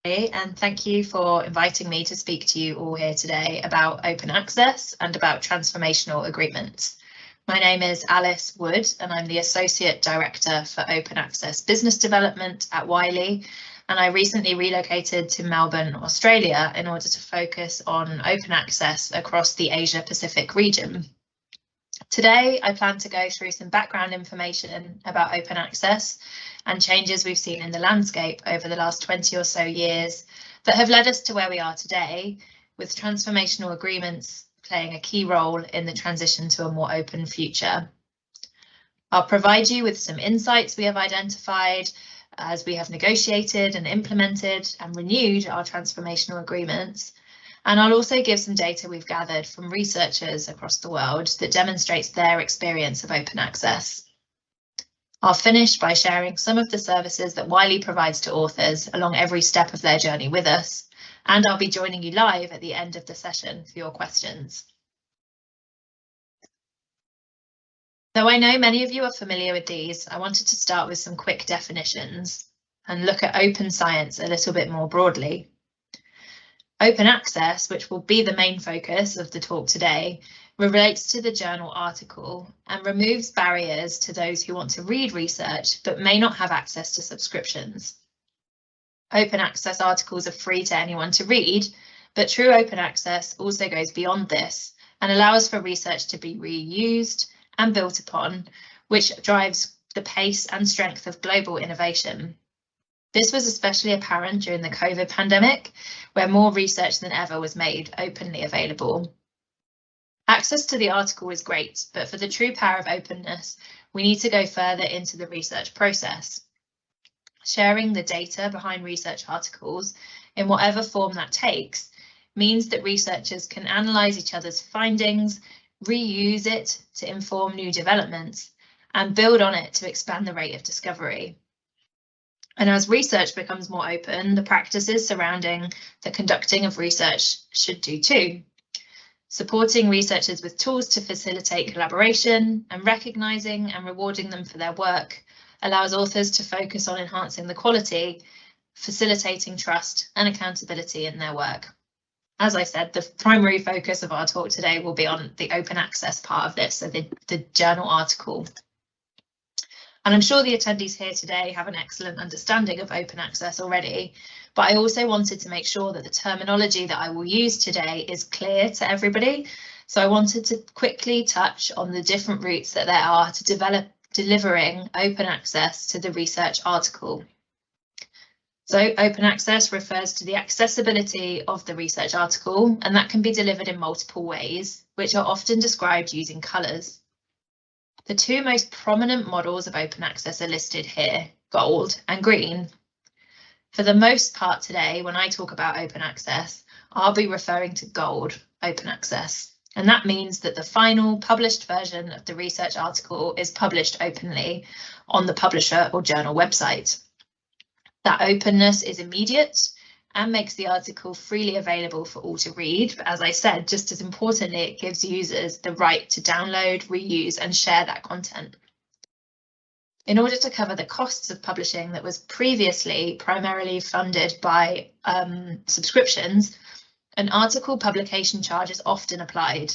And thank you for inviting me to speak to you all here today about open access and about transformational agreements. My name is Alice Wood and I'm the Associate Director for Open Access Business Development at Wiley, and I recently relocated to Melbourne, Australia in order to focus on open access across the Asia Pacific region. Today, I plan to go through some background information about open access and changes we've seen in the landscape over the last 20 or so years that have led us to where we are today, with transformational agreements playing a key role in the transition to a more open future. I'll provide you with some insights we have identified as we have negotiated and implemented and renewed our transformational agreements. And I'll also give some data we've gathered from researchers across the world that demonstrates their experience of open access. I'll finish by sharing some of the services that Wiley provides to authors along every step of their journey with us, and I'll be joining you live at the end of the session for your questions. Though I know many of you are familiar with these, I wanted to start with some quick definitions and look at open science a little bit more broadly. Open access, which will be the main focus of the talk today, relates to the journal article and removes barriers to those who want to read research but may not have access to subscriptions. Open access articles are free to anyone to read, but true open access also goes beyond this and allows for research to be reused and built upon, which drives the pace and strength of global innovation. This was especially apparent during the COVID pandemic, where more research than ever was made openly available. Access to the article is great, but for the true power of openness, we need to go further into the research process. Sharing the data behind research articles, in whatever form that takes, means that researchers can analyse each other's findings, reuse it to inform new developments, and build on it to expand the rate of discovery. And as research becomes more open, the practices surrounding the conducting of research should do too. Supporting researchers with tools to facilitate collaboration and recognising and rewarding them for their work allows authors to focus on enhancing the quality, facilitating trust and accountability in their work. As I said, the primary focus of our talk today will be on the open access part of this, so the journal article. And I'm sure the attendees here today have an excellent understanding of open access already, but I also wanted to make sure that the terminology that I will use today is clear to everybody. So I wanted to quickly touch on the different routes that there are to delivering open access to the research article. So open access refers to the accessibility of the research article, and that can be delivered in multiple ways, which are often described using colours. The two most prominent models of open access are listed here, gold and green. For the most part today, when I talk about open access, I'll be referring to gold open access. And that means that the final published version of the research article is published openly on the publisher or journal website. That openness is immediate and makes the article freely available for all to read. But as I said, just as importantly, it gives users the right to download, reuse and share that content. In order to cover the costs of publishing that was previously primarily funded by subscriptions, an article publication charge is often applied.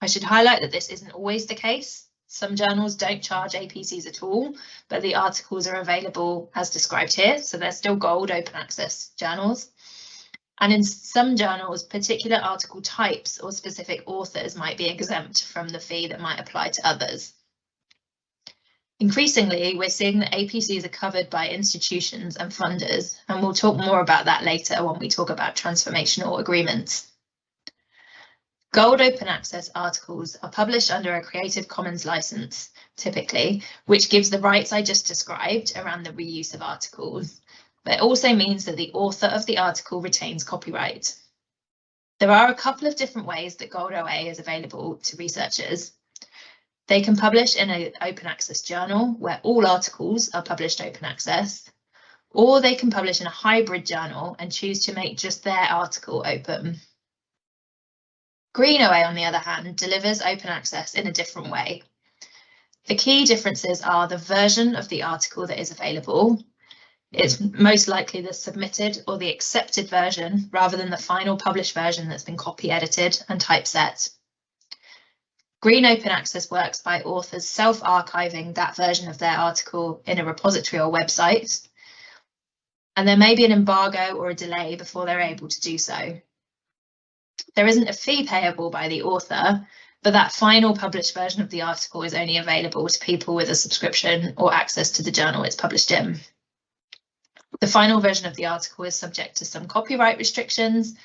I should highlight that this isn't always the case. Some journals don't charge APCs at all, but the articles are available as described here, so they're still gold open access journals. And in some journals, particular article types or specific authors might be exempt from the fee that might apply to others. Increasingly, we're seeing that APCs are covered by institutions and funders, and we'll talk more about that later when we talk about transformational agreements. Gold open access articles are published under a Creative Commons license, typically, which gives the rights I just described around the reuse of articles, but it also means that the author of the article retains copyright. There are a couple of different ways that Gold OA is available to researchers. They can publish in an open access journal where all articles are published open access, or they can publish in a hybrid journal and choose to make just their article open. Green OA, on the other hand, delivers open access in a different way. The key differences are the version of the article that is available, It's most likely the submitted or the accepted version rather than the final published version that's been copy edited and typeset. Green open access works by authors self-archiving that version of their article in a repository or website, and there may be an embargo or a delay before they're able to do so. There isn't a fee payable by the author, but that final published version of the article is only available to people with a subscription or access to the journal it's published in. The final version of the article is subject to some copyright restrictions,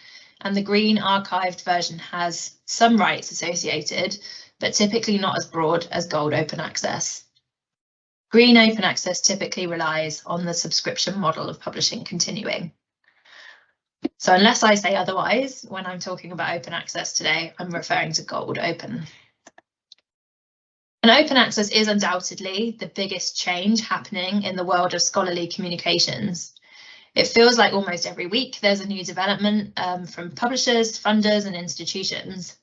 and the green archived version has some rights associated, but typically not as broad as gold open access. Green open access typically relies on the subscription model of publishing continuing. So unless I say otherwise, when I'm talking about open access today, I'm referring to gold open. And open access is undoubtedly the biggest change happening in the world of scholarly communications. It feels like almost every week there's a new development from publishers, funders, and institutions.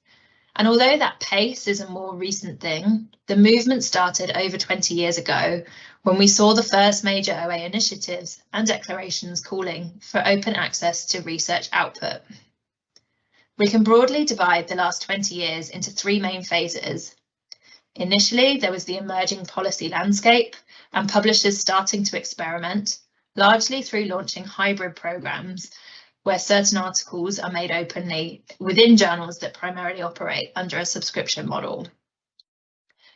And although that pace is a more recent thing, the movement started over 20 years ago when we saw the first major OA initiatives and declarations calling for open access to research output. We can broadly divide the last 20 years into three main phases. Initially, there was the emerging policy landscape and publishers starting to experiment, largely through launching hybrid programs where certain articles are made openly within journals that primarily operate under a subscription model.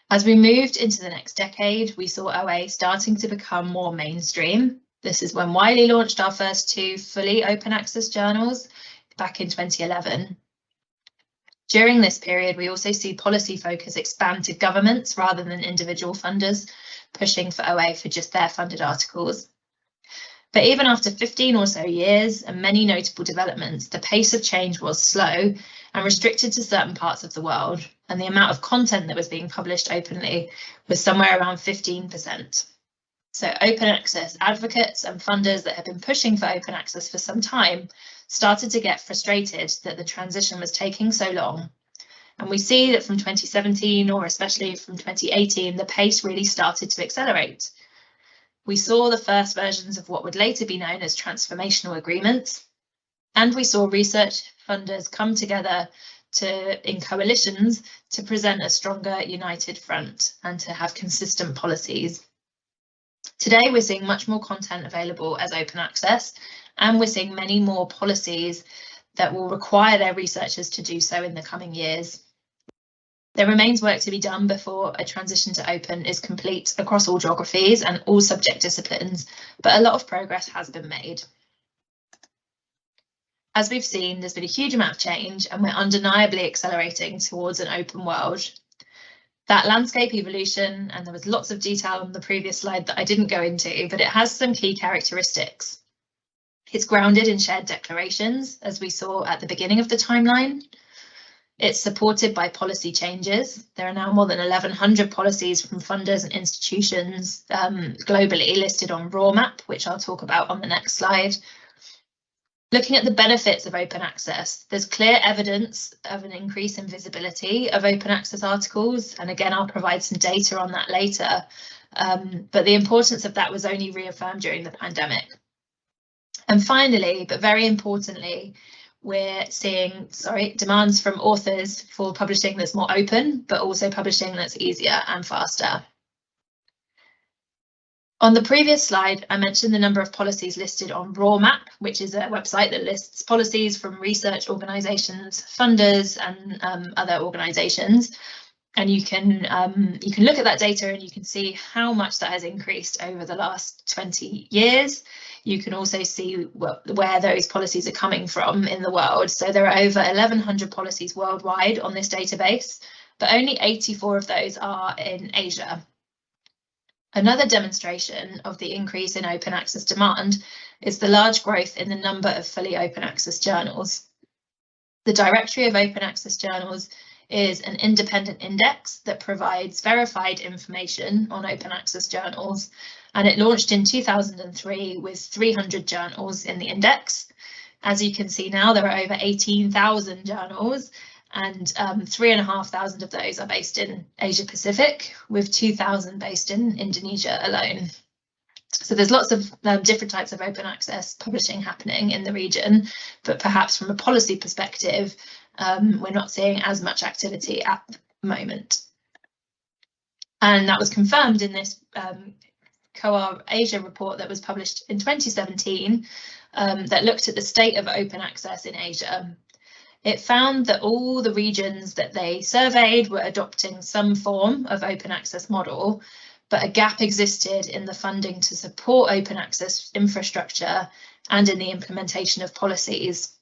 As we moved into the next decade, we saw OA starting to become more mainstream. This is when Wiley launched our first two fully open access journals back in 2011. During this period, we also see policy focus expand to governments rather than individual funders pushing for OA for just their funded articles. But even after 15 or so years and many notable developments, the pace of change was slow and restricted to certain parts of the world, and the amount of content that was being published openly was somewhere around 15%. So open access advocates and funders that had been pushing for open access for some time started to get frustrated that the transition was taking so long. And we see that from 2017, or especially from 2018, the pace really started to accelerate. We saw the first versions of what would later be known as transformational agreements, and we saw research funders come together in coalitions to present a stronger united front and to have consistent policies. Today, we're seeing much more content available as open access, and we're seeing many more policies that will require their researchers to do so in the coming years. There remains work to be done before a transition to open is complete across all geographies and all subject disciplines, but a lot of progress has been made. As we've seen, there's been a huge amount of change and we're undeniably accelerating towards an open world. That landscape evolution, and there was lots of detail on the previous slide that I didn't go into, but it has some key characteristics. It's grounded in shared declarations, as we saw at the beginning of the timeline. It's supported by policy changes. There are now more than 1,100 policies from funders and institutions globally listed on RAWMAP, which I'll talk about on the next slide. Looking at the benefits of open access, there's clear evidence of an increase in visibility of open access articles. And again, I'll provide some data on that later. But the importance of that was only reaffirmed during the pandemic. And finally, but very importantly, we're seeing demands from authors for publishing that's more open, but also publishing that's easier and faster. On the previous slide, I mentioned the number of policies listed on RAWMAP, which is a website that lists policies from research organisations, funders, and other organisations. And you can look at that data and you can see how much that has increased over the last 20 years. You can also see where those policies are coming from in the world. So there are over 1,100 policies worldwide on this database, but only 84 of those are in Asia. Another demonstration of the increase in open access demand is the large growth in the number of fully open access journals. The Directory of Open Access Journals is an independent index that provides verified information on open access journals, and it launched in 2003 with 300 journals in the index. As you can see now, there are over 18,000 journals, and 3,500 of those are based in Asia Pacific, with 2,000 based in Indonesia alone. So there's lots of different types of open access publishing happening in the region, but perhaps from a policy perspective, we're not seeing as much activity at the moment. And that was confirmed in this COAR Asia report that was published in 2017 that looked at the state of open access in Asia. It found that all the regions that they surveyed were adopting some form of open access model, but a gap existed in the funding to support open access infrastructure and in the implementation of policies.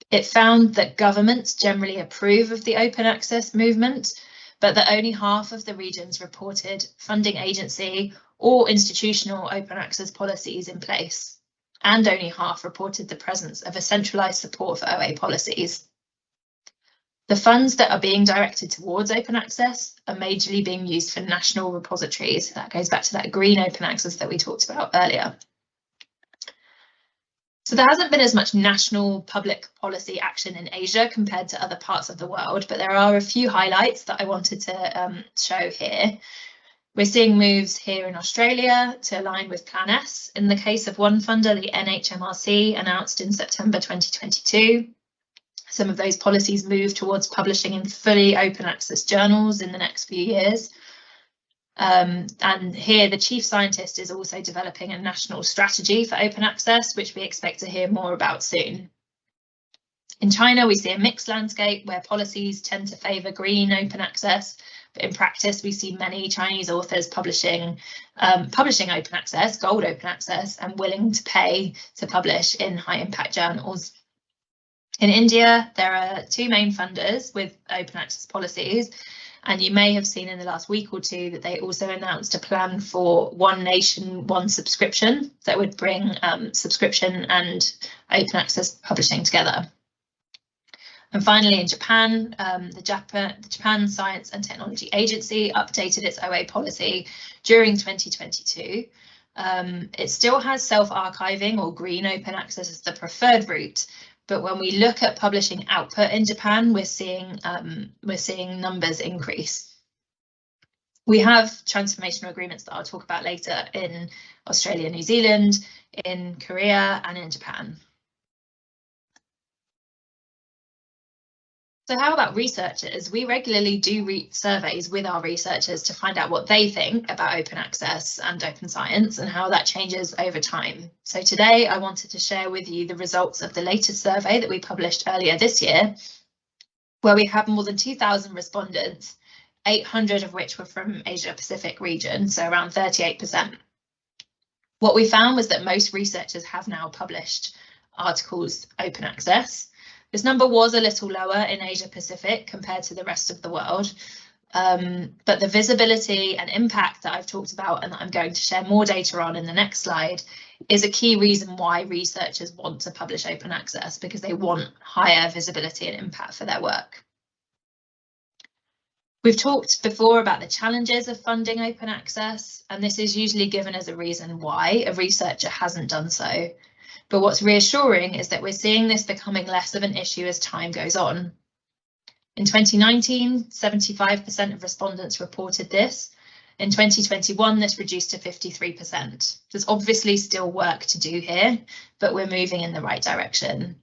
It found that governments generally approve of the open access movement, but that only half of the regions reported funding agency or institutional open access policies in place, and only half reported the presence of a centralised support for OA policies. The funds that are being directed towards open access are majorly being used for national repositories. That goes back to that green open access that we talked about earlier. So there hasn't been as much national public policy action in Asia compared to other parts of the world, but there are a few highlights that I wanted to show here. We're seeing moves here in Australia to align with Plan S. In the case of one funder, the NHMRC, announced in September 2022. Some of those policies move towards publishing in fully open access journals in the next few years. And here the chief scientist is also developing a national strategy for open access, which we expect to hear more about soon. In China, we see a mixed landscape where policies tend to favour green open access, but in practice, we see many Chinese authors publishing open access, gold open access, and willing to pay to publish in high impact journals. In India, there are two main funders with open access policies, and you may have seen in the last week or two that they also announced a plan for one nation, one subscription that would bring subscription and open access publishing together. And finally, in Japan, the Japan Science and Technology Agency updated its OA policy during 2022. It still has self-archiving or green open access as the preferred route, but when we look at publishing output in Japan, we're seeing numbers increase. We have transformational agreements that I'll talk about later in Australia, New Zealand, in Korea, and in Japan. So how about researchers? We regularly do surveys with our researchers to find out what they think about open access and open science and how that changes over time. So today I wanted to share with you the results of the latest survey that we published earlier this year, where we have more than 2,000 respondents, 800 of which were from Asia Pacific region, so around 38%. What we found was that most researchers have now published articles open access. This number was a little lower in Asia Pacific compared to the rest of the world, but the visibility and impact that I've talked about and that I'm going to share more data on in the next slide is a key reason why researchers want to publish open access, because they want higher visibility and impact for their work. We've talked before about the challenges of funding open access, and this is usually given as a reason why a researcher hasn't done so. But what's reassuring is that we're seeing this becoming less of an issue as time goes on. In 2019, 75% of respondents reported this. In 2021, this reduced to 53%. There's obviously still work to do here, but we're moving in the right direction.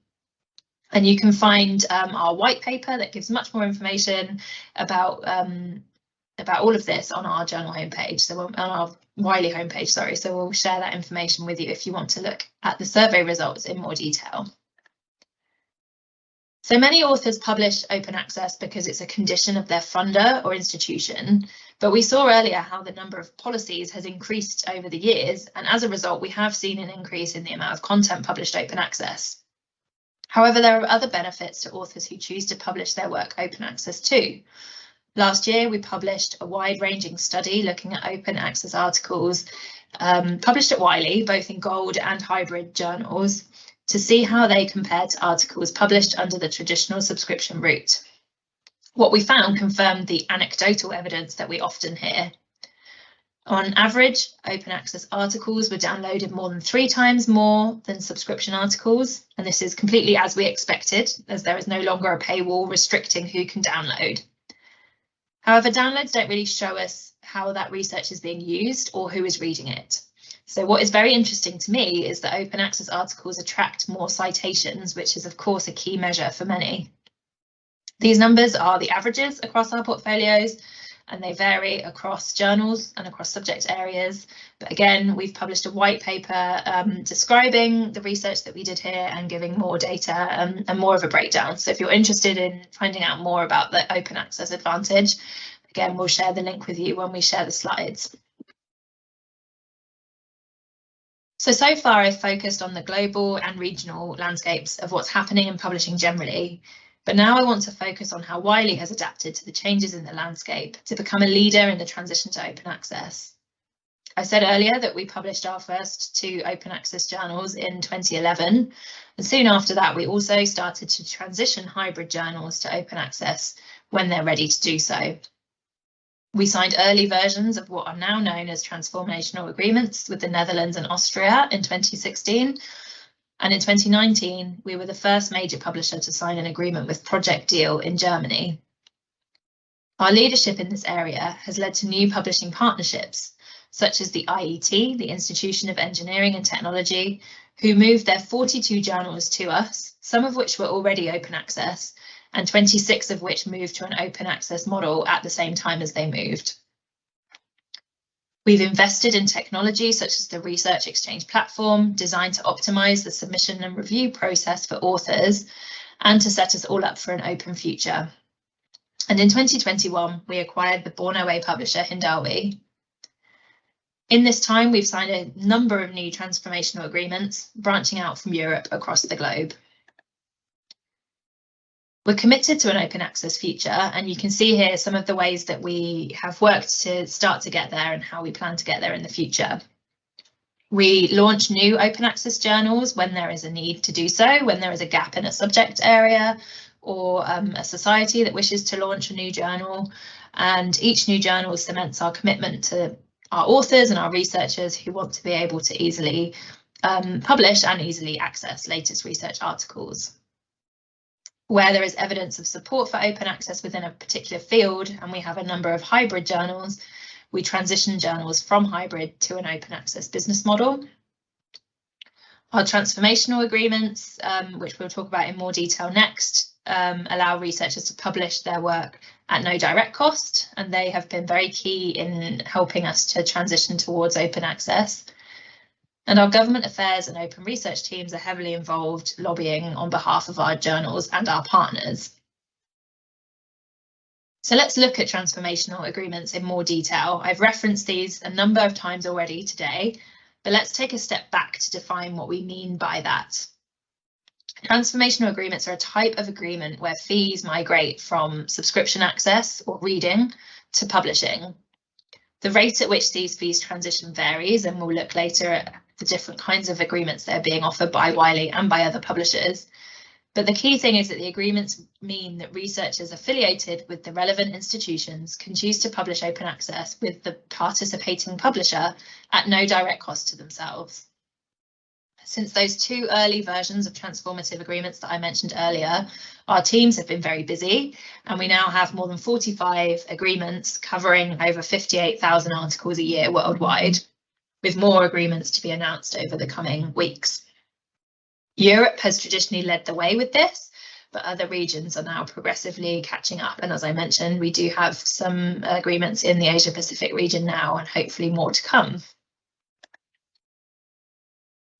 And you can find our white paper that gives much more information about all of this on our journal homepage, so on our Wiley homepage, sorry. So we'll share that information with you if you want to look at the survey results in more detail. So many authors publish open access because it's a condition of their funder or institution, but we saw earlier how the number of policies has increased over the years, and as a result, we have seen an increase in the amount of content published open access. However, there are other benefits to authors who choose to publish their work open access too. Last year, we published a wide-ranging study looking at open access articles published at Wiley, both in gold and hybrid journals, to see how they compared to articles published under the traditional subscription route. What we found confirmed the anecdotal evidence that we often hear. On average, open access articles were downloaded more than 3 times more than subscription articles, and this is completely as we expected, as there is no longer a paywall restricting who can download. However, downloads don't really show us how that research is being used or who is reading it. So what is very interesting to me is that open access articles attract more citations, which is of course a key measure for many. These numbers are the averages across our portfolios, and they vary across journals and across subject areas. But again, we've published a white paper describing the research that we did here and giving more data and more of a breakdown. So if you're interested in finding out more about the open access advantage, again, we'll share the link with you when we share the slides. So far I've focused on the global and regional landscapes of what's happening in publishing generally. But now I want to focus on how Wiley has adapted to the changes in the landscape to become a leader in the transition to open access. I said earlier that we published our first 2 open access journals in 2011, and soon after that we also started to transition hybrid journals to open access when they're ready to do so. We signed early versions of what are now known as transformational agreements with the Netherlands and Austria in 2016. And in 2019, we were the first major publisher to sign an agreement with Project Deal in Germany. Our leadership in this area has led to new publishing partnerships, such as the IET, the Institution of Engineering and Technology, who moved their 42 journals to us, some of which were already open access, and 26 of which moved to an open access model at the same time as they moved. We've invested in technology such as the Research Exchange platform, designed to optimize the submission and review process for authors and to set us all up for an open future. And in 2021, we acquired the born away publisher Hindawi. In this time, we've signed a number of new transformational agreements, branching out from Europe across the globe. We're committed to an open access future, and you can see here some of the ways that we have worked to start to get there and how we plan to get there in the future. We launch new open access journals when there is a need to do so, when there is a gap in a subject area or a society that wishes to launch a new journal. And each new journal cements our commitment to our authors and our researchers who want to be able to easily publish and easily access latest research articles. Where there is evidence of support for open access within a particular field, and we have a number of hybrid journals, we transition journals from hybrid to an open access business model. Our transformational agreements, which we'll talk about in more detail next, allow researchers to publish their work at no direct cost, and they have been very key in helping us to transition towards open access. And our government affairs and open research teams are heavily involved lobbying on behalf of our journals and our partners. So let's look at transformational agreements in more detail. I've referenced these a number of times already today, but let's take a step back to define what we mean by that. Transformational agreements are a type of agreement where fees migrate from subscription access or reading to publishing. The rate at which these fees transition varies, and we'll look later at the different kinds of agreements that are being offered by Wiley and by other publishers. But the key thing is that the agreements mean that researchers affiliated with the relevant institutions can choose to publish open access with the participating publisher at no direct cost to themselves. Since those 2 early versions of transformative agreements that I mentioned earlier, our teams have been very busy, and we now have more than 45 agreements covering over 58,000 articles a year worldwide, with more agreements to be announced over the coming weeks. Europe has traditionally led the way with this, but other regions are now progressively catching up. And as I mentioned, we do have some agreements in the Asia Pacific region now, and hopefully more to come.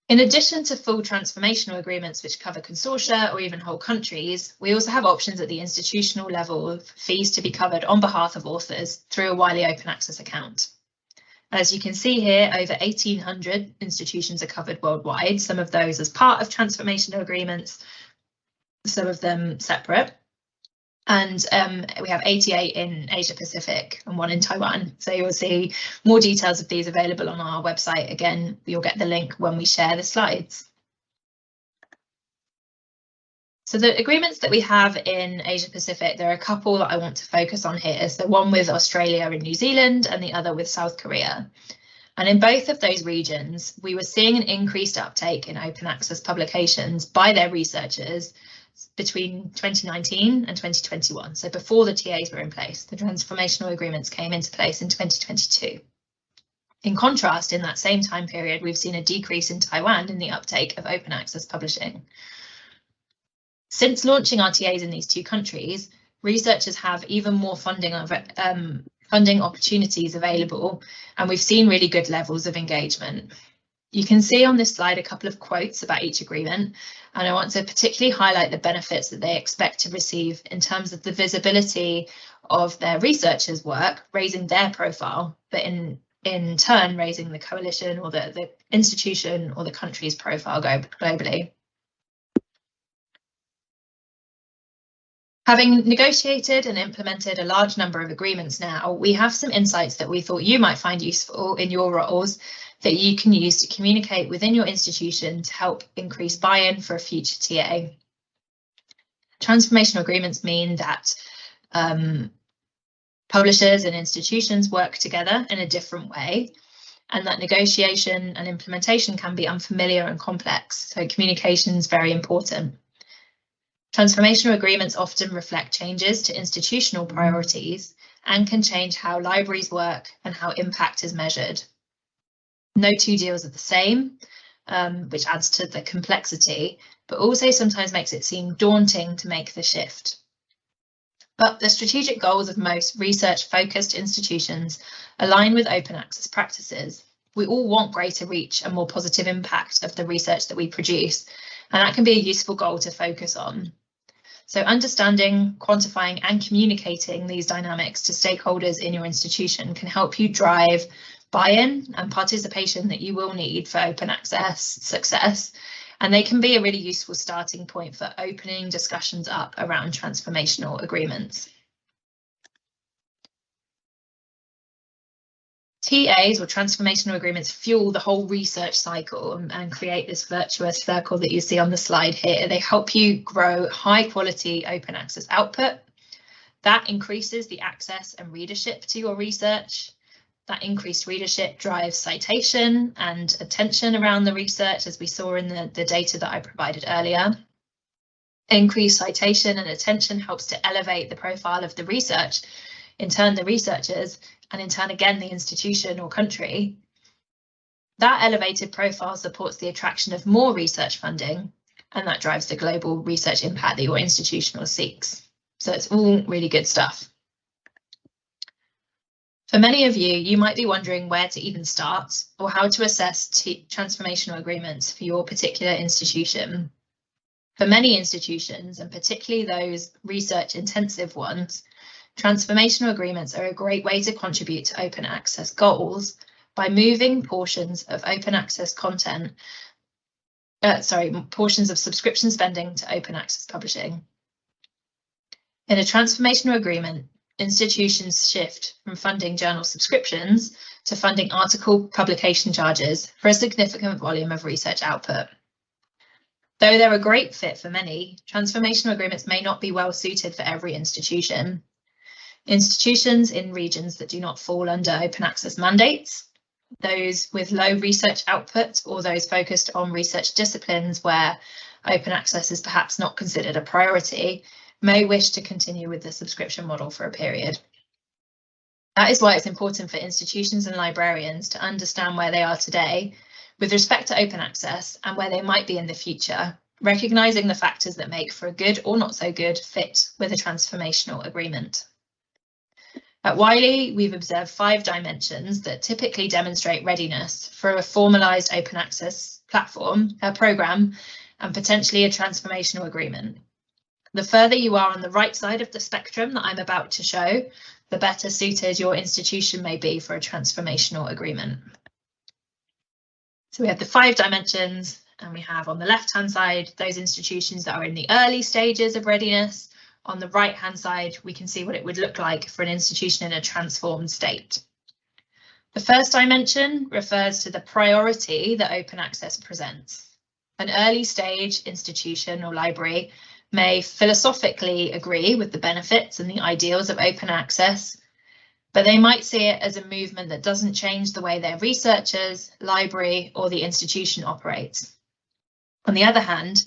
In addition to full transformational agreements which cover consortia or even whole countries, we also have options at the institutional level of fees to be covered on behalf of authors through a Wiley Open Access account. As you can see here, over 1,800 institutions are covered worldwide, some of those as part of transformational agreements, some of them separate. And we have 88 in Asia Pacific and 1 in Taiwan. So you'll see more details of these available on our website. Again, you'll get the link when we share the slides. So the agreements that we have in Asia Pacific, there are a couple that I want to focus on here. So one with Australia and New Zealand and the other with South Korea. And in both of those regions, we were seeing an increased uptake in open access publications by their researchers between 2019 and 2021, so before the TAs were in place. The transformational agreements came into place in 2022. In contrast, in that same time period, we've seen a decrease in Taiwan in the uptake of open access publishing. Since launching RTAs in these two countries, researchers have even more funding opportunities available, and we've seen really good levels of engagement. You can see on this slide a couple of quotes about each agreement, and I want to particularly highlight the benefits that they expect to receive in terms of the visibility of their researchers' work, raising their profile, but in turn raising the coalition or the institution or the country's profile globally. Having negotiated and implemented a large number of agreements now, we have some insights that we thought you might find useful in your roles that you can use to communicate within your institution to help increase buy-in for a future TA. Transformational agreements mean that publishers and institutions work together in a different way, and that negotiation and implementation can be unfamiliar and complex, so communication is very important. Transformational agreements often reflect changes to institutional priorities and can change how libraries work and how impact is measured. No two deals are the same, which adds to the complexity, but also sometimes makes it seem daunting to make the shift. But the strategic goals of most research-focused institutions align with open access practices. We all want greater reach and more positive impact of the research that we produce, and that can be a useful goal to focus on. So understanding, quantifying and communicating these dynamics to stakeholders in your institution can help you drive buy-in and participation that you will need for open access success, and they can be a really useful starting point for opening discussions up around transformational agreements. TAs or transformational agreements fuel the whole research cycle and create this virtuous circle that you see on the slide here. They help you grow high quality open access output. That increases the access and readership to your research. That increased readership drives citation and attention around the research, as we saw in the data that I provided earlier. Increased citation and attention helps to elevate the profile of the research, in turn the researchers, and in turn again the institution or country. That elevated profile supports the attraction of more research funding, and that drives the global research impact that your institution seeks. So it's all really good stuff. For many of you, you might be wondering where to even start or how to assess transformational agreements for your particular institution. For many institutions, and particularly those research-intensive ones, transformational agreements are a great way to contribute to open access goals by moving portions of open access content, portions of subscription spending to open access publishing. In a transformational agreement, institutions shift from funding journal subscriptions to funding article publication charges for a significant volume of research output. Though they're a great fit for many, transformational agreements may not be well suited for every institution. Institutions in regions that do not fall under open access mandates, those with low research output, or those focused on research disciplines where open access is perhaps not considered a priority, may wish to continue with the subscription model for a period. That is why it's important for institutions and librarians to understand where they are today with respect to open access and where they might be in the future, recognizing the factors that make for a good or not so good fit with a transformational agreement. At Wiley, we've observed 5 dimensions that typically demonstrate readiness for a formalized open access program, and potentially a transformational agreement. The further you are on the right side of the spectrum that I'm about to show, the better suited your institution may be for a transformational agreement. So we have the 5 dimensions, and we have on the left-hand side those institutions that are in the early stages of readiness. On the right-hand side, we can see what it would look like for an institution in a transformed state. The first dimension refers to the priority that open access presents. An early stage institution or library may philosophically agree with the benefits and the ideals of open access, but they might see it as a movement that doesn't change the way their researchers, library, or the institution operates. On the other hand,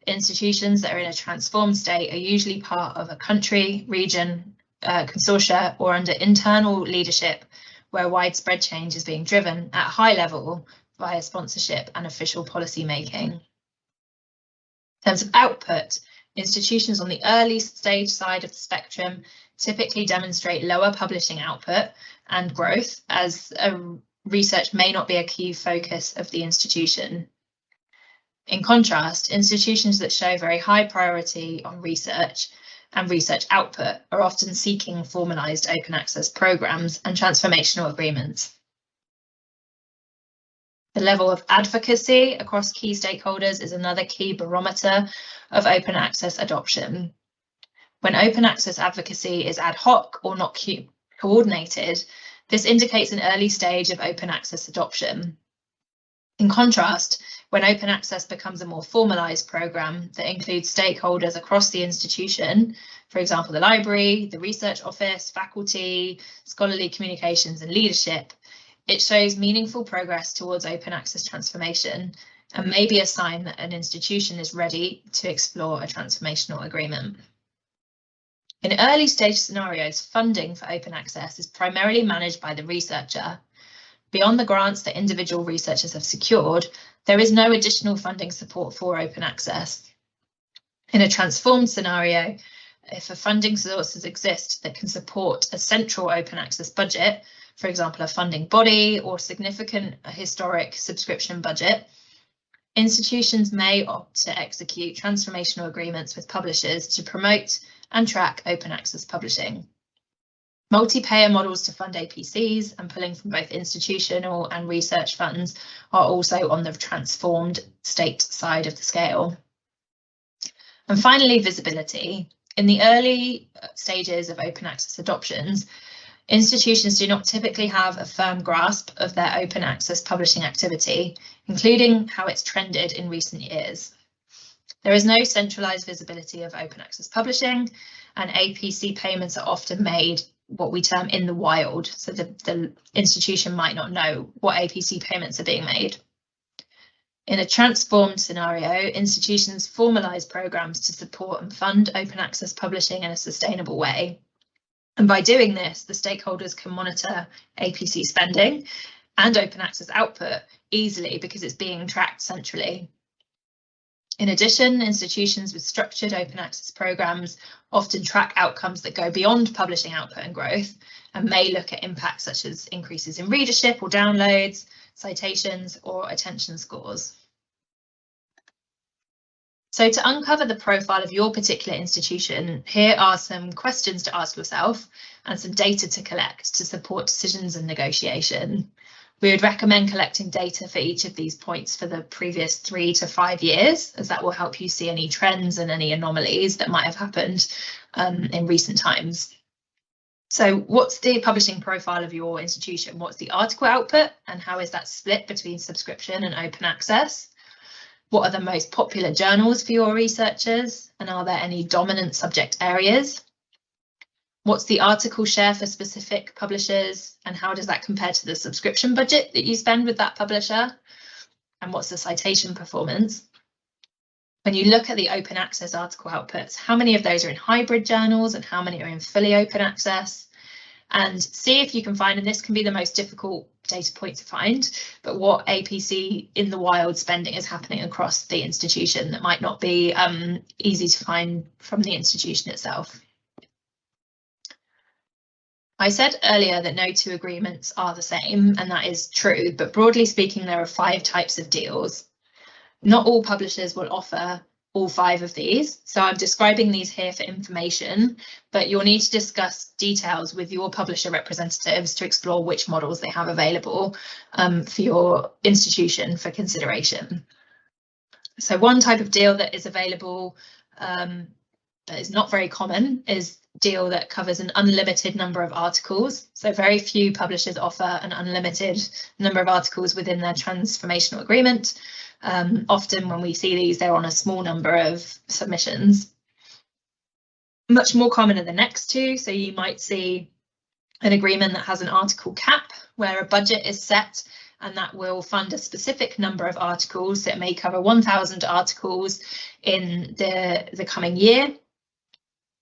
institutions that are in a transformed state are usually part of a country, region, consortia, or under internal leadership where widespread change is being driven at a high level via sponsorship and official policy making. In terms of output, institutions on the early stage side of the spectrum typically demonstrate lower publishing output and growth, as research may not be a key focus of the institution. In contrast, institutions that show very high priority on research and research output are often seeking formalised open access programmes and transformational agreements. The level of advocacy across key stakeholders is another key barometer of open access adoption. When open access advocacy is ad hoc or not coordinated, this indicates an early stage of open access adoption. In contrast, when open access becomes a more formalised programme that includes stakeholders across the institution, for example, the library, the research office, faculty, scholarly communications and leadership, it shows meaningful progress towards open access transformation and may be a sign that an institution is ready to explore a transformational agreement. In early stage scenarios, funding for open access is primarily managed by the researcher. Beyond the grants that individual researchers have secured, there is no additional funding support for open access. In a transformed scenario, if a funding sources exist that can support a central open access budget, for example, a funding body or significant historic subscription budget, institutions may opt to execute transformational agreements with publishers to promote and track open access publishing. Multi-payer models to fund APCs and pulling from both institutional and research funds are also on the transformed state side of the scale. And finally, visibility. In the early stages of open access adoptions, institutions do not typically have a firm grasp of their open access publishing activity, including how it's trended in recent years. There is no centralised visibility of open access publishing, and APC payments are often made what we term in the wild, so the institution might not know what APC payments are being made. In a transformed scenario, institutions formalise programmes to support and fund open access publishing in a sustainable way. And by doing this, the stakeholders can monitor APC spending and open access output easily because it's being tracked centrally. In addition, institutions with structured open access programmes often track outcomes that go beyond publishing output and growth and may look at impacts such as increases in readership or downloads, citations or attention scores. So to uncover the profile of your particular institution, here are some questions to ask yourself and some data to collect to support decisions and negotiation. We would recommend collecting data for each of these points for the previous 3 to 5 years, as that will help you see any trends and any anomalies that might have happened in recent times. So what's the publishing profile of your institution? What's the article output and how is that split between subscription and open access? What are the most popular journals for your researchers? And are there any dominant subject areas? What's the article share for specific publishers and how does that compare to the subscription budget that you spend with that publisher? And what's the citation performance? When you look at the open access article outputs, how many of those are in hybrid journals and how many are in fully open access? And see if you can find, and this can be the most difficult data point to find, but what APC in the wild spending is happening across the institution that might not be easy to find from the institution itself. I said earlier that no two agreements are the same, and that is true, but broadly speaking, there are 5 types of deals. Not all publishers will offer all 5 of these, so I'm describing these here for information, but you'll need to discuss details with your publisher representatives to explore which models they have available for your institution for consideration. So one type of deal that is available that is not very common is deal that covers an unlimited number of articles. So very few publishers offer an unlimited number of articles within their transformational agreement. Often when we see these, they're on a small number of submissions. Much more common are the next two. So you might see an agreement that has an article cap where a budget is set and that will fund a specific number of articles. So it may cover 1,000 articles in the coming year.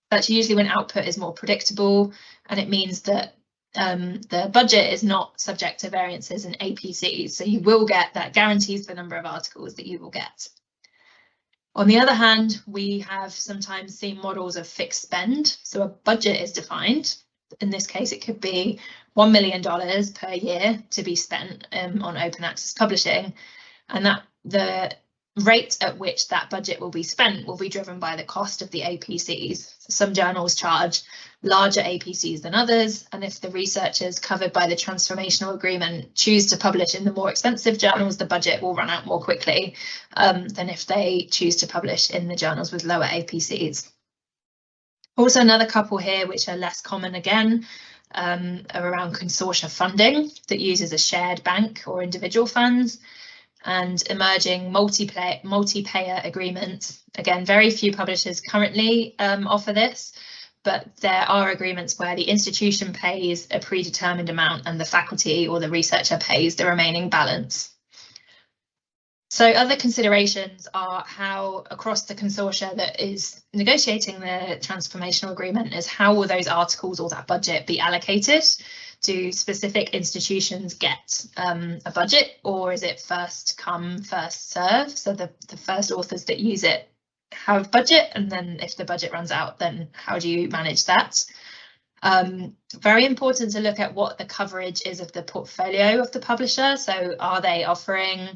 That's usually when output is more predictable, and it means that the budget is not subject to variances in APCs, so you will get that guarantees the number of articles that you will get. On the other hand, we have sometimes seen models of fixed spend, so a budget is defined. In this case, it could be $1 million per year to be spent on open access publishing, and that the rate at which that budget will be spent will be driven by the cost of the APCs. Some journals charge larger APCs than others, and if the researchers covered by the transformational agreement choose to publish in the more expensive journals, the budget will run out more quickly than if they choose to publish in the journals with lower APCs. Also, another couple here which are less common again are around consortia funding that uses a shared bank or individual funds, and emerging multi-payer agreements. Again, very few publishers currently offer this, but there are agreements where the institution pays a predetermined amount and the faculty or the researcher pays the remaining balance. So other considerations are how across the consortia that is negotiating the transformational agreement is how will those articles or that budget be allocated? Do specific institutions get a budget, or is it first come, first serve? So the first authors that use it have budget, and then if the budget runs out, then how do you manage that? Very important to look at what the coverage is of the portfolio of the publisher. So are they offering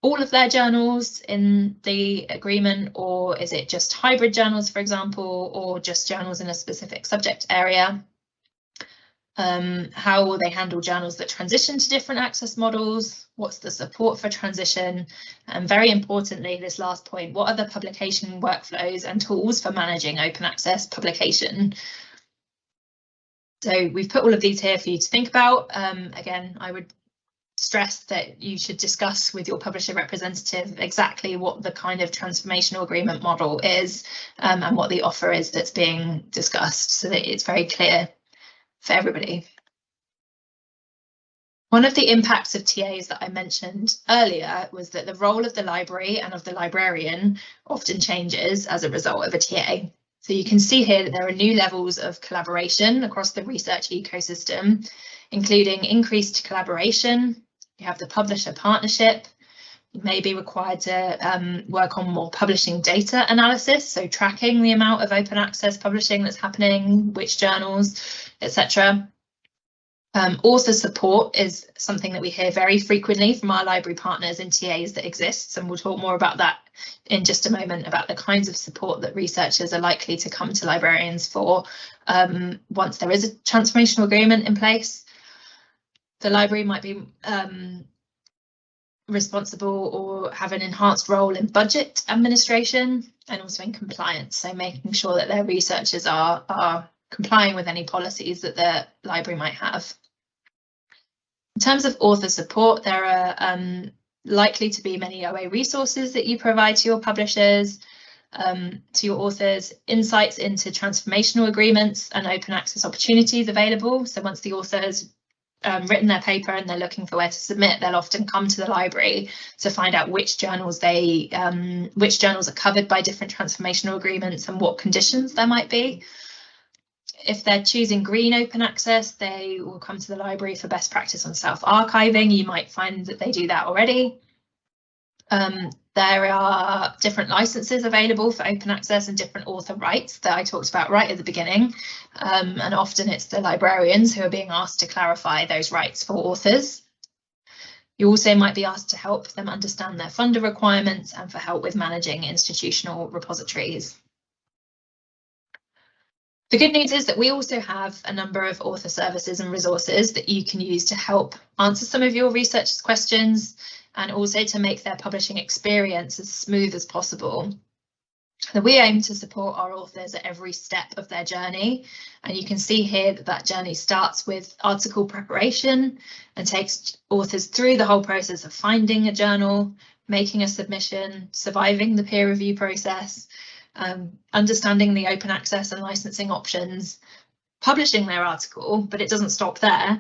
all of their journals in the agreement, or is it just hybrid journals, for example, or just journals in a specific subject area? How will they handle journals that transition to different access models? What's the support for transition? And very importantly, this last point, what are the publication workflows and tools for managing open access publication? So we've put all of these here for you to think about. Again, I would stress that you should discuss with your publisher representative exactly what the kind of transformational agreement model is and what the offer is that's being discussed, so that it's very clear for everybody. One of the impacts of TAs that I mentioned earlier was that the role of the library and of the librarian often changes as a result of a TA. So you can see here that there are new levels of collaboration across the research ecosystem, including increased collaboration. You have the publisher partnership. You may be required to work on more publishing data analysis, so tracking the amount of open access publishing that's happening, which journals, etc. Author support is something that we hear very frequently from our library partners and TAs that exists, and we'll talk more about that in just a moment, about the kinds of support that researchers are likely to come to librarians for once there is a transformational agreement in place. The library might be responsible or have an enhanced role in budget administration and also in compliance, so making sure that their researchers are complying with any policies that the library might have. In terms of author support, there are likely to be many OA resources that you provide to your publishers, to your authors, insights into transformational agreements and open access opportunities available. So once the author has written their paper and they're looking for where to submit, they'll often come to the library to find out which journals are covered by different transformational agreements and what conditions there might be. If they're choosing green open access, they will come to the library for best practice on self-archiving. You might find that they do that already. There are different licenses available for open access and different author rights that I talked about right at the beginning. And often it's the librarians who are being asked to clarify those rights for authors. You also might be asked to help them understand their funder requirements and for help with managing institutional repositories. The good news is that we also have a number of author services and resources that you can use to help answer some of your researchers' questions and also to make their publishing experience as smooth as possible. So we aim to support our authors at every step of their journey, and you can see here that that journey starts with article preparation and takes authors through the whole process of finding a journal, making a submission, surviving the peer review process, understanding the open access and licensing options, publishing their article, but it doesn't stop there.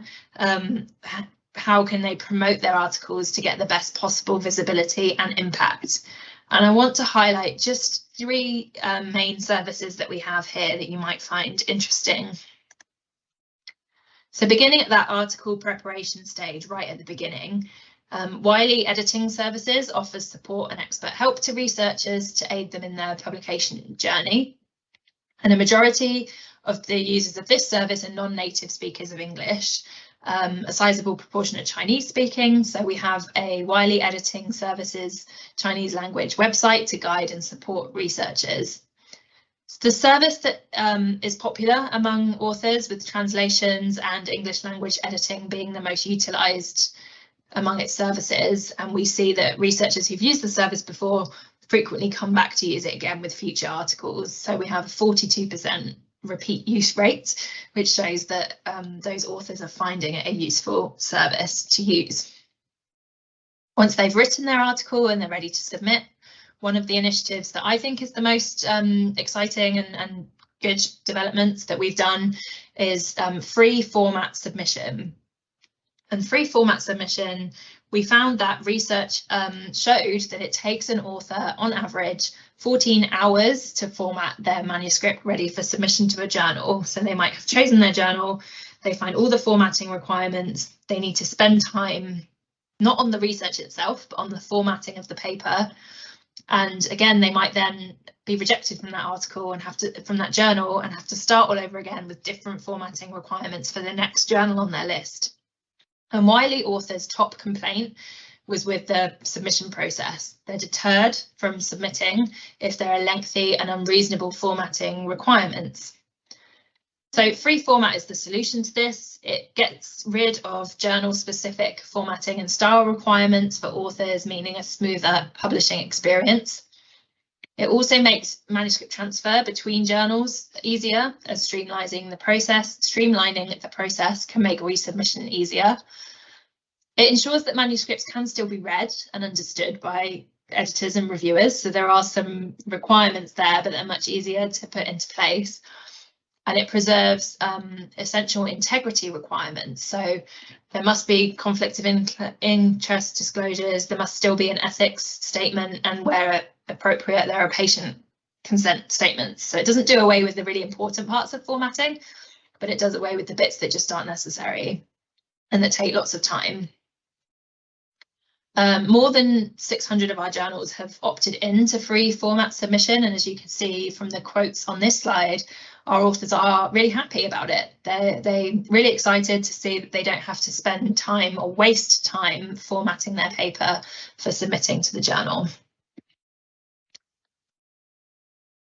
How can they promote their articles to get the best possible visibility and impact? And I want to highlight just three main services that we have here that you might find interesting. So beginning at that article preparation stage, right at the beginning, Wiley Editing Services offers support and expert help to researchers to aid them in their publication journey. And a majority of the users of this service are non-native speakers of English, a sizable proportion of Chinese speaking. So we have a Wiley Editing Services Chinese language website to guide and support researchers. The service that is popular among authors, with translations and English language editing being the most utilised among its services, and we see that researchers who've used the service before frequently come back to use it again with future articles. So we have a 42% repeat use rate, which shows that those authors are finding it a useful service to use. Once they've written their article and they're ready to submit, one of the initiatives that I think is the most exciting and good developments that we've done is free format submission. And free format submission, we found that research showed that it takes an author on average 14 hours to format their manuscript ready for submission to a journal. So they might have chosen their journal, they find all the formatting requirements, they need to spend time not on the research itself, but on the formatting of the paper. And again, they might then be rejected from that article and from that journal and have to start all over again with different formatting requirements for the next journal on their list. And Wiley authors' top complaint was with the submission process. They're deterred from submitting if there are lengthy and unreasonable formatting requirements. So free format is the solution to this. It gets rid of journal-specific formatting and style requirements for authors, meaning a smoother publishing experience. It also makes manuscript transfer between journals easier, as streamlining the process can make resubmission easier. It ensures that manuscripts can still be read and understood by editors and reviewers, so there are some requirements there, but they're much easier to put into place. And it preserves essential integrity requirements. So there must be conflict of interest disclosures, there must still be an ethics statement, and where appropriate, there are patient consent statements. So it doesn't do away with the really important parts of formatting, but it does away with the bits that just aren't necessary and that take lots of time. More than 600 of our journals have opted into free format submission, and as you can see from the quotes on this slide, our authors are really happy about it. They're really excited to see that they don't have to spend time or waste time formatting their paper for submitting to the journal.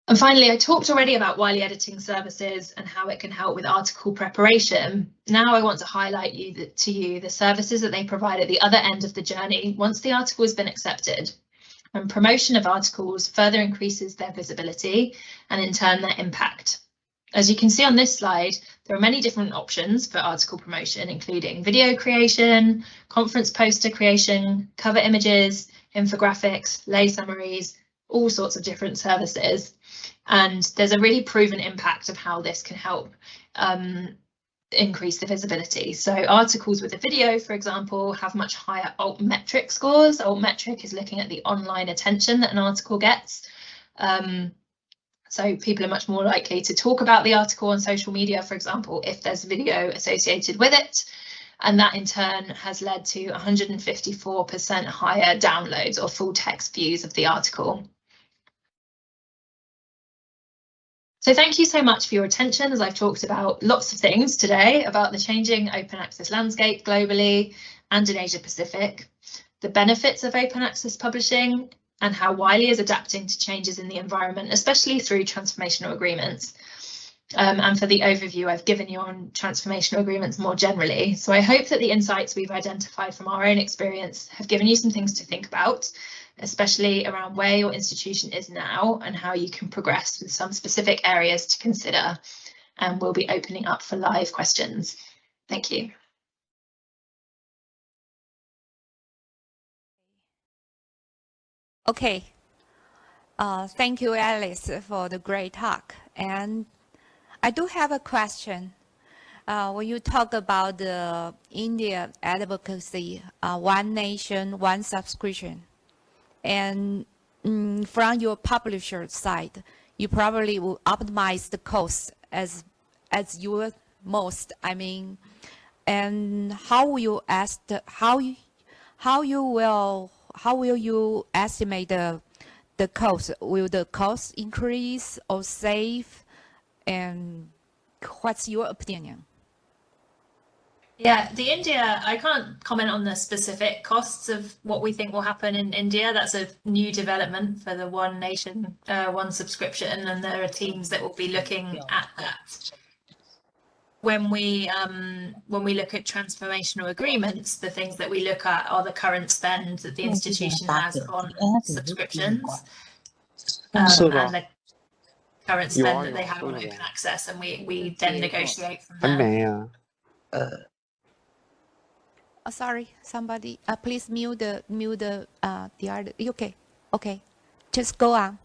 And finally, I talked already about Wiley Editing Services and how it can help with article preparation. Now I want to highlight to you the services that they provide at the other end of the journey once the article has been accepted. And promotion of articles further increases their visibility and in turn their impact. As you can see on this slide, there are many different options for article promotion, including video creation, conference poster creation, cover images, infographics, lay summaries, all sorts of different services. And there's a really proven impact of how this can help increase the visibility. So articles with a video, for example, have much higher altmetric scores. Altmetric is looking at the online attention that an article gets. So people are much more likely to talk about the article on social media, for example, if there's video associated with it. And that in turn has led to 154% higher downloads or full text views of the article. So thank you so much for your attention, as I've talked about lots of things today about the changing open access landscape globally and in Asia Pacific, the benefits of open access publishing, and how Wiley is adapting to changes in the environment, especially through transformational agreements. And for the overview I've given you on transformational agreements more generally. So I hope that the insights we've identified from our own experience have given you some things to think about, especially around where your institution is now and how you can progress with some specific areas to consider. And we'll be opening up for live questions. Thank you. Okay, thank you, Alice, for the great talk. And I do have a question. When you talk about the India advocacy, one nation, one subscription, and from your publisher side, you probably will optimize the cost as your most, And how will you estimate the cost? Will the cost increase or save? And what's your opinion? Yeah, I can't comment on the specific costs of what we think will happen in India. That's a new development for the One Nation, One Subscription, and there are teams that will be looking at that. When we look at transformational agreements, the things that we look at are the current spend that the institution has on subscriptions, and the current spend that they have on open access, and we then negotiate from there. Sorry, somebody, please mute the other. Okay, just go on.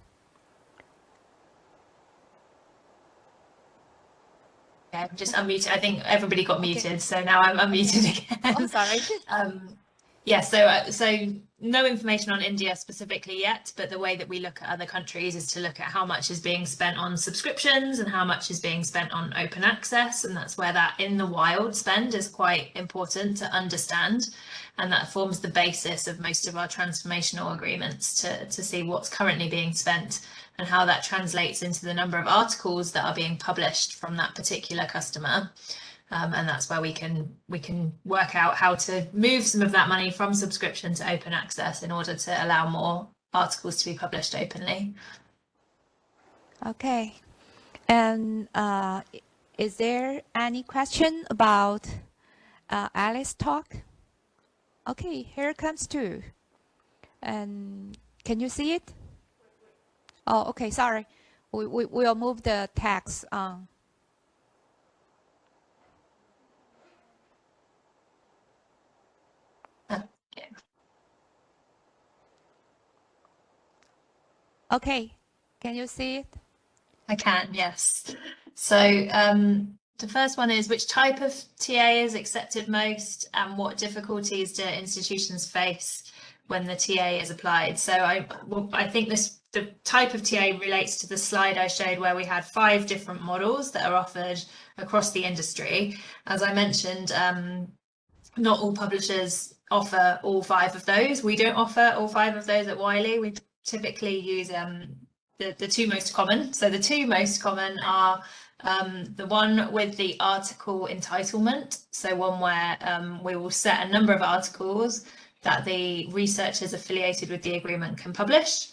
Yeah, I'm just unmuted. I think everybody got muted, so now I'm unmuted again. I'm sorry. Yeah, so no information on India specifically yet, but the way that we look at other countries is to look at how much is being spent on subscriptions and how much is being spent on open access, and that's where that in the wild spend is quite important to understand, and that forms the basis of most of our transformational agreements to see what's currently being spent and how that translates into the number of articles that are being published from that particular customer. And that's where we can work out how to move some of that money from subscription to open access in order to allow more articles to be published openly. Okay, and is there any question about Alice's talk? Okay, here comes two. And can you see it? Oh, okay, sorry. We'll move the text on. Okay, can you see it? I can, yes. So the first one is, which type of TA is accepted most, and what difficulties do institutions face when the TA is applied? So I think the type of TA relates to the slide I showed where we had 5 different models that are offered across the industry. As I mentioned, not all publishers offer all 5 of those. We don't offer all 5 of those at Wiley. We typically use the 2 most common. So the 2 most common are the one with the article entitlement. So one where we will set a number of articles that the researchers affiliated with the agreement can publish.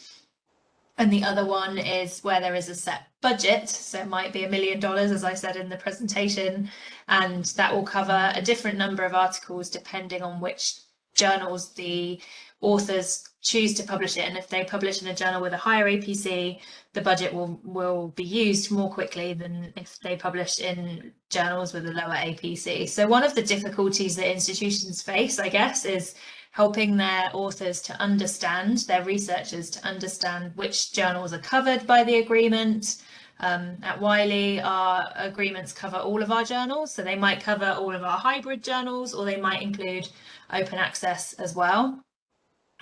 And the other one is where there is a set budget. So it might be $1 million, as I said in the presentation, and that will cover a different number of articles depending on which journals the authors choose to publish it. And if they publish in a journal with a higher APC, the budget will be used more quickly than if they publish in journals with a lower APC. So one of the difficulties that institutions face, I guess, is helping their authors to understand, their researchers to understand which journals are covered by the agreement. At Wiley, our agreements cover all of our journals, so they might cover all of our hybrid journals, or they might include open access as well.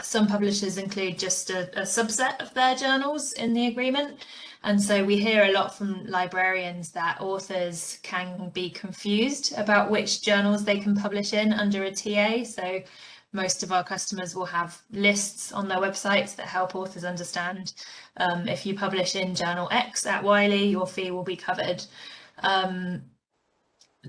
Some publishers include just a subset of their journals in the agreement. And so we hear a lot from librarians that authors can be confused about which journals they can publish in under a TA. So most of our customers will have lists on their websites that help authors understand if you publish in journal X at Wiley, your fee will be covered.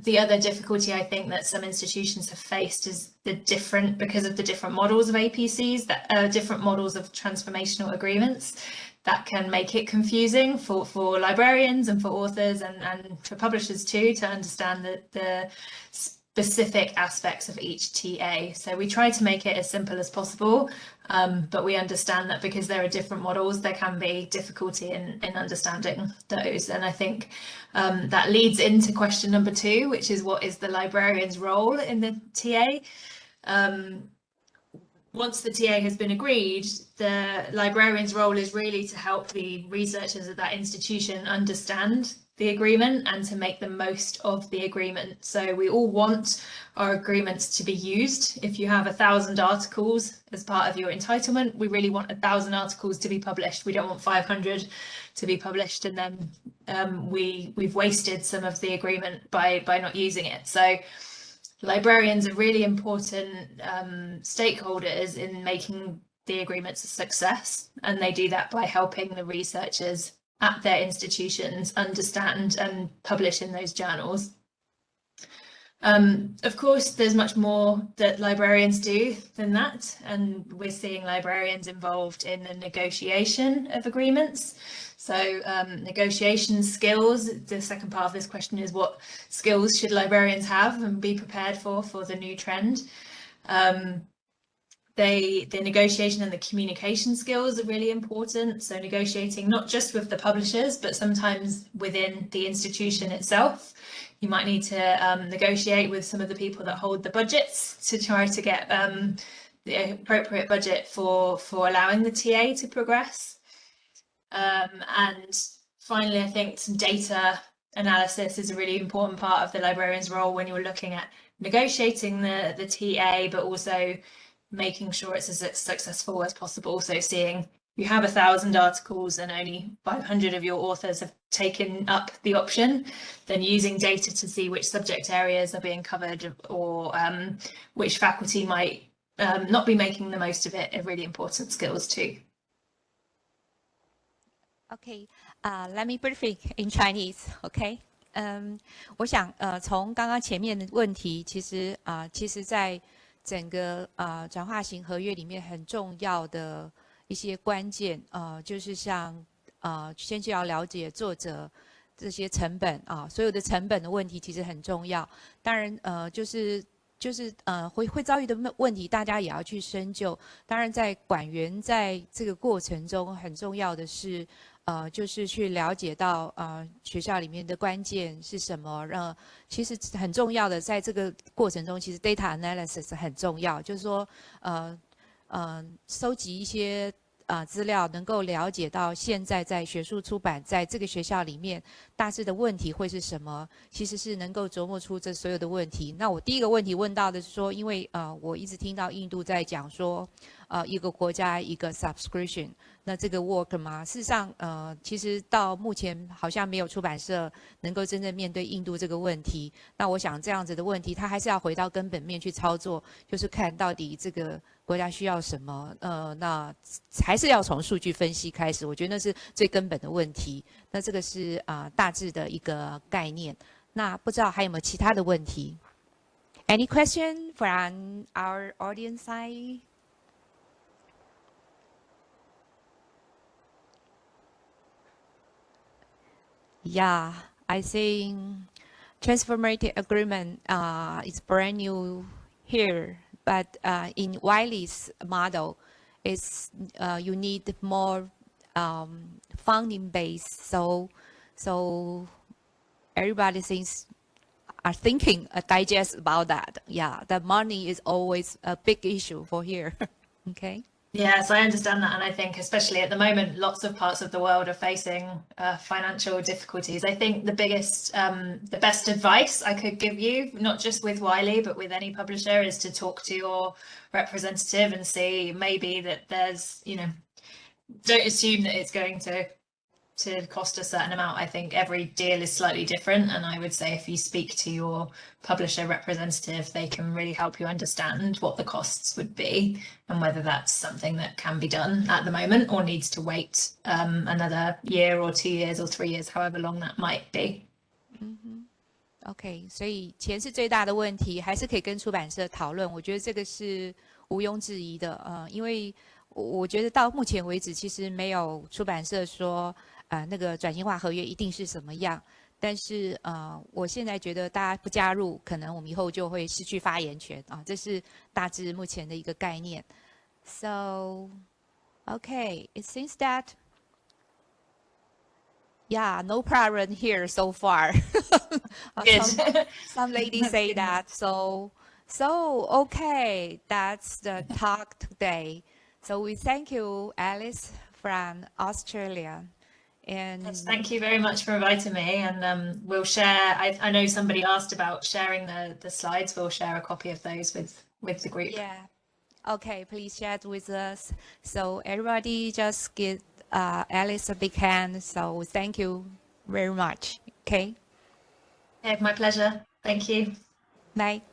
The other difficulty I think that some institutions have faced is because of the different models of APCs, different models of transformational agreements, that can make it confusing for librarians and for authors and for publishers too, to understand the specific aspects of each TA. So we try to make it as simple as possible, but we understand that because there are different models, there can be difficulty in understanding those. And I think that leads into question number 2, which is, what is the librarian's role in the TA? Once the TA has been agreed, the librarian's role is really to help the researchers at that institution understand the agreement and to make the most of the agreement. So we all want our agreements to be used. If you have 1,000 articles as part of your entitlement, we really want 1,000 articles to be published. We don't want 500 to be published and then we've wasted some of the agreement by not using it. So librarians are really important stakeholders in making the agreements a success, and they do that by helping the researchers at their institutions understand and publish in those journals. Of course, there's much more that librarians do than that, and we're seeing librarians involved in the negotiation of agreements. So negotiation skills, the second part of this question is what skills should librarians have and be prepared for the new trend. The negotiation and the communication skills are really important. So negotiating not just with the publishers, but sometimes within the institution itself. You might need to negotiate with some of the people that hold the budgets to try to get the appropriate budget for allowing the TA to progress. And finally, I think some data analysis is a really important part of the librarian's role when you're looking at negotiating the TA, but also making sure it's as successful as possible. So seeing you have 1,000 articles and only 500 of your authors have taken up the option, then using data to see which subject areas are being covered or which faculty might not be making the most of it are really important skills too. Okay, let me briefly in Chinese, okay? 我想从刚刚前面的问题，其实在整个转化型合约里面很重要的一些关键，就是像先就要了解作者这些成本所有的成本的问题其实很重要。当然就是会遭遇的问题，大家也要去深究。当然在管员在这个过程中很重要的是就是去了解到学校里面的关键是什么，其实很重要的在这个过程中，其实 data analysis 很重要，就是说收集一些资料，能够了解到现在在学术出版在这个学校里面大致的问题会是什么，其实是能够琢磨出这所有的问题。那我第一个问题问到的是说，因为我一直听到印度在讲说一个国家一个 subscription， 那这个 work 吗？事实上其实到目前好像没有出版社能够真正面对印度这个问题。那我想这样子的问题，它还是要回到根本面去操作，就是看到底这个国家需要什么，那还是要从数据分析开始，我觉得那是最根本的问题。那这个是大致的一个概念。那不知道还有没有其他的问题 ？Any question from our audience side? Yeah, I think transformative agreement is brand new here. But in Wiley's model, it's you need more funding base. So everybody are thinking digest about that. Yeah, the money is always a big issue for here. Okay. Yes, I understand that, and I think especially at the moment, lots of parts of the world are facing financial difficulties. I think the best advice I could give you, not just with Wiley, but with any publisher, is to talk to your representative and see maybe that there's, don't assume that it's going to cost a certain amount. I think every deal is slightly different, and I would say if you speak to your publisher representative, they can really help you understand what the costs would be and whether that's something that can be done at the moment or needs to wait another year or 2 years or 3 years, however long that might be. OK， 所以钱是最大的问题，还是可以跟出版社讨论。我觉得这个是毋庸置疑的，因为我觉得到目前为止，其实没有出版社说那个转型化合约一定是什么样。但是我现在觉得大家不加入，可能我们以后就会失去发言权这是大致目前的一个概念。So, okay, it seems that, yeah, no problem here so far. Some ladies say that. So okay, that's the talk today. So we thank you, Alice from Australia. And yes, thank you very much for inviting me, and we'll share. I know somebody asked about sharing the slides. We'll share a copy of those with the group. Yeah. Okay, please share it with us. So everybody just give Alice a big hand. So thank you very much. Okay. Yeah, my pleasure. Thank you. Bye.